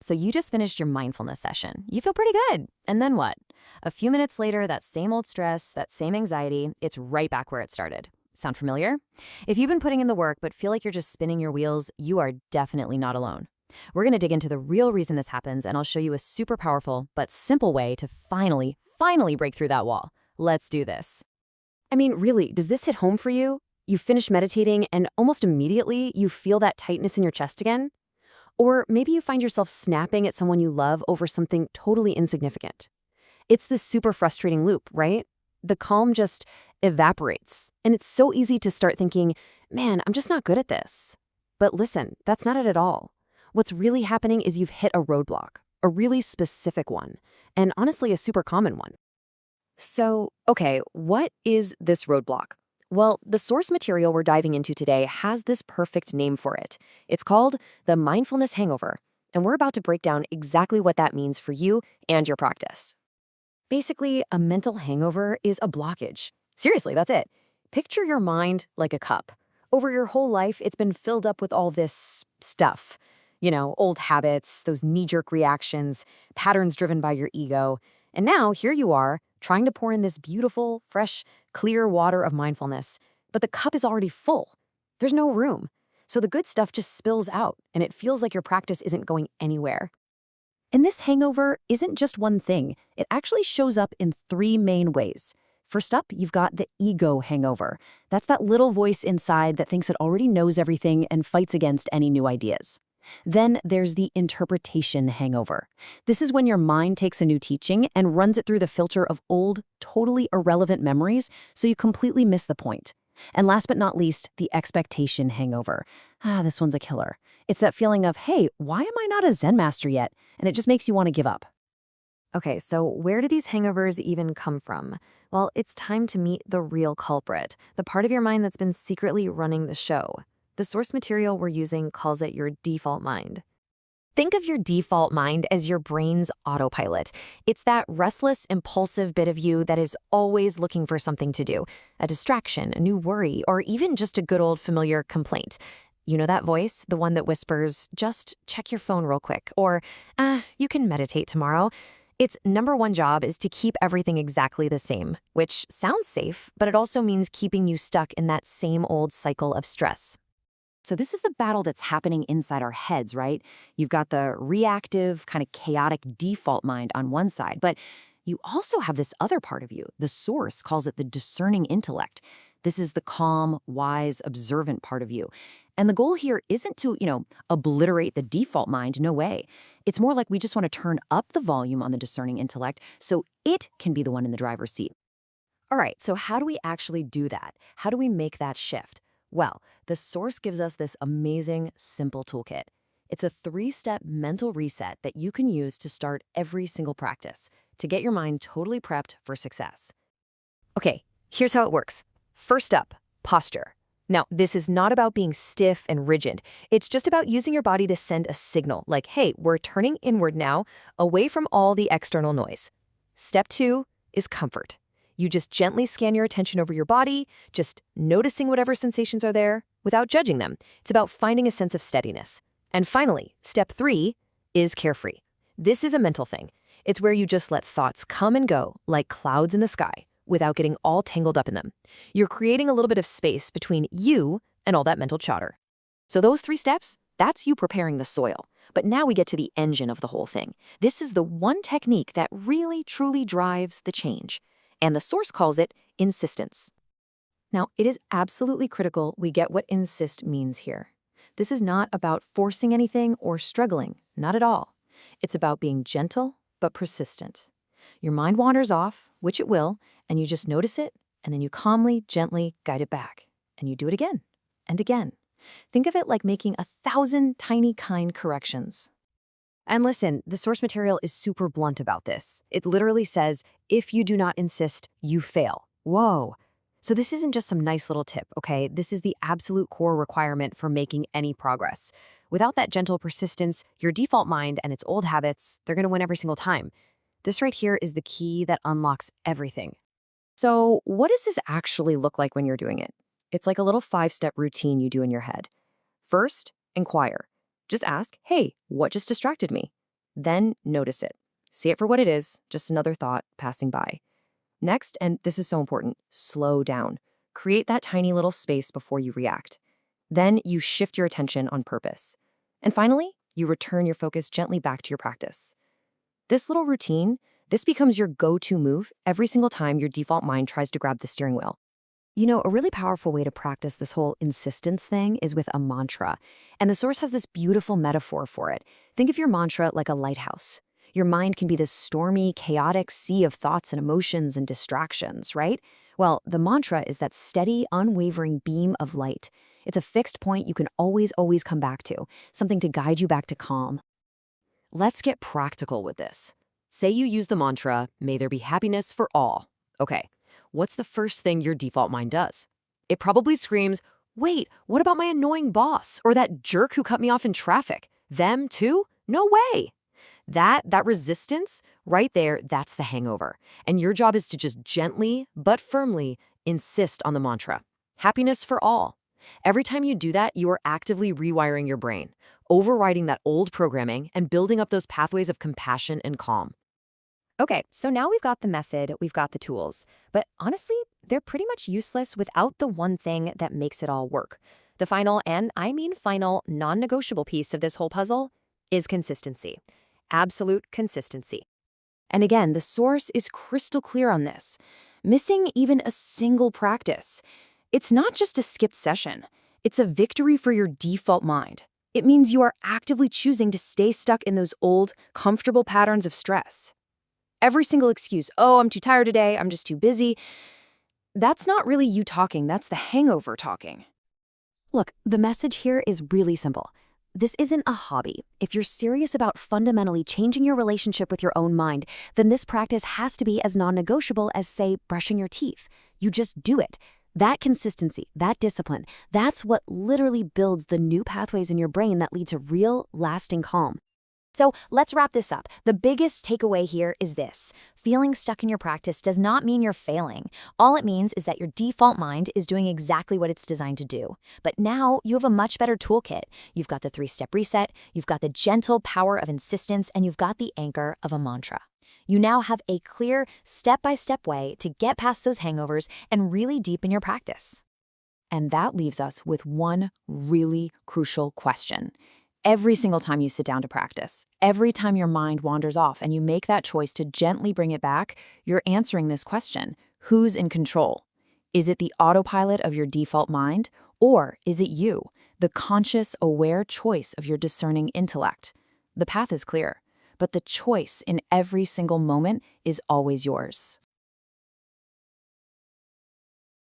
So you just finished your mindfulness session. You feel pretty good. And then what? A few minutes later, that same old stress, that same anxiety, it's right back where it started. Sound familiar? If you've been putting in the work but feel like you're just spinning your wheels, you are definitely not alone. We're going to dig into the real reason this happens, and I'll show you a super powerful but simple way to finally break through that wall. Let's do this. I mean, really, does this hit home for you? You finish meditating and almost immediately you feel that tightness in your chest again? Or maybe you find yourself snapping at someone you love over something totally insignificant. It's this super frustrating loop, right? The calm just evaporates, and it's so easy to start thinking, man, I'm just not good at this. But listen, that's not it at all. What's really happening is you've hit a roadblock, a really specific one, and honestly a super common one. So, okay, what is this roadblock? Well, the source material we're diving into today has this perfect name for it. It's called the mindfulness hangover, and we're about to break down exactly what that means for you and your practice. Basically, a mental hangover is a blockage. Seriously, that's it. Picture your mind like a cup. Over your whole life, it's been filled up with all this stuff. You know, old habits, those knee-jerk reactions, patterns driven by your ego. And now, here you are, trying to pour in this beautiful, fresh, clear water of mindfulness. But the cup is already full. There's no room. So the good stuff just spills out, and it feels like your practice isn't going anywhere. And this hangover isn't just one thing. It actually shows up in three main ways. First up, you've got the ego hangover. That's that little voice inside that thinks it already knows everything and fights against any new ideas. Then there's the interpretation hangover. This is when your mind takes a new teaching and runs it through the filter of old, totally irrelevant memories, so you completely miss the point. And last but not least, the expectation hangover. This one's a killer. It's that feeling of, hey, why am I not a Zen master yet? And it just makes you want to give up. Okay, so where do these hangovers even come from? Well, it's time to meet the real culprit, the part of your mind that's been secretly running the show. The source material we're using calls it your default mind. Think of your default mind as your brain's autopilot. It's that restless, impulsive bit of you that is always looking for something to do, a distraction, a new worry, or even just a good old familiar complaint. You know that voice, the one that whispers, just check your phone real quick, or, you can meditate tomorrow. Its number one job is to keep everything exactly the same, which sounds safe, but it also means keeping you stuck in that same old cycle of stress. So this is the battle that's happening inside our heads, right? You've got the reactive, kind of chaotic default mind on one side, but you also have this other part of you. The source calls it the discerning intellect. This is the calm, wise, observant part of you. And the goal here isn't to, obliterate the default mind, no way. It's more like we just want to turn up the volume on the discerning intellect so it can be the one in the driver's seat. All right, so how do we actually do that? How do we make that shift? Well, the source gives us this amazing, simple toolkit. It's a 3-step mental reset that you can use to start every single practice to get your mind totally prepped for success. Okay, here's how it works. First up, posture. Now, this is not about being stiff and rigid. It's just about using your body to send a signal like, hey, we're turning inward now, away from all the external noise. Step 2 is comfort. You just gently scan your attention over your body, just noticing whatever sensations are there without judging them. It's about finding a sense of steadiness. And finally, step 3 is carefree. This is a mental thing. It's where you just let thoughts come and go like clouds in the sky without getting all tangled up in them. You're creating a little bit of space between you and all that mental chatter. So those 3 steps, that's you preparing the soil. But now we get to the engine of the whole thing. This is the one technique that really, truly drives the change. And the source calls it insistence. Now, it is absolutely critical we get what insist means here. This is not about forcing anything or struggling, not at all. It's about being gentle but persistent. Your mind wanders off, which it will, and you just notice it, and then you calmly, gently guide it back. And you do it again and again. Think of it like making 1,000 tiny, kind corrections. And listen, the source material is super blunt about this. It literally says, if you do not insist, you fail. Whoa. So this isn't just some nice little tip, okay? This is the absolute core requirement for making any progress. Without that gentle persistence, your default mind and its old habits, they're going to win every single time. This right here is the key that unlocks everything. So what does this actually look like when you're doing it? It's like a little 5-step routine you do in your head. First, inquire. Just ask, hey, what just distracted me? Then notice it. See it for what it is, just another thought passing by. Next, and this is so important, slow down. Create that tiny little space before you react. Then you shift your attention on purpose. And finally, you return your focus gently back to your practice. This little routine, this becomes your go-to move every single time your default mind tries to grab the steering wheel. You know, a really powerful way to practice this whole insistence thing is with a mantra. And the Source has this beautiful metaphor for it. Think of your mantra like a lighthouse. Your mind can be this stormy, chaotic sea of thoughts and emotions and distractions, right? Well, the mantra is that steady, unwavering beam of light. It's a fixed point you can always come back to, something to guide you back to calm. Let's get practical with this. Say you use the mantra, "May there be happiness for all." Okay, what's the first thing your default mind does? It probably screams, "Wait, what about my annoying boss? Or that jerk who cut me off in traffic? Them too? No way!" That resistance, right there, that's the hangover. And your job is to just gently, but firmly, insist on the mantra. Happiness for all. Every time you do that, you are actively rewiring your brain, overriding that old programming and building up those pathways of compassion and calm. Okay, so now we've got the method, we've got the tools, but honestly, they're pretty much useless without the one thing that makes it all work. The final, and I mean final, non-negotiable piece of this whole puzzle is consistency. Absolute consistency. And again, the Source is crystal clear on this. Missing even a single practice. It's not just a skipped session. It's a victory for your default mind. It means you are actively choosing to stay stuck in those old, comfortable patterns of stress. Every single excuse, "Oh, I'm too tired today, I'm just too busy," that's not really you talking, that's the hangover talking. Look, the message here is really simple. This isn't a hobby. If you're serious about fundamentally changing your relationship with your own mind, then this practice has to be as non-negotiable as, say, brushing your teeth. You just do it. That consistency, that discipline, that's what literally builds the new pathways in your brain that lead to real, lasting calm. So let's wrap this up. The biggest takeaway here is this. Feeling stuck in your practice does not mean you're failing. All it means is that your default mind is doing exactly what it's designed to do. But now you have a much better toolkit. You've got the 3-step reset, you've got the gentle power of insistence, and you've got the anchor of a mantra. You now have a clear, step-by-step way to get past those hangovers and really deepen your practice. And that leaves us with one really crucial question. Every single time you sit down to practice, every time your mind wanders off and you make that choice to gently bring it back, you're answering this question: who's in control? Is it the autopilot of your default mind, or is it you, the conscious, aware choice of your discerning intellect? The path is clear, but the choice in every single moment is always yours.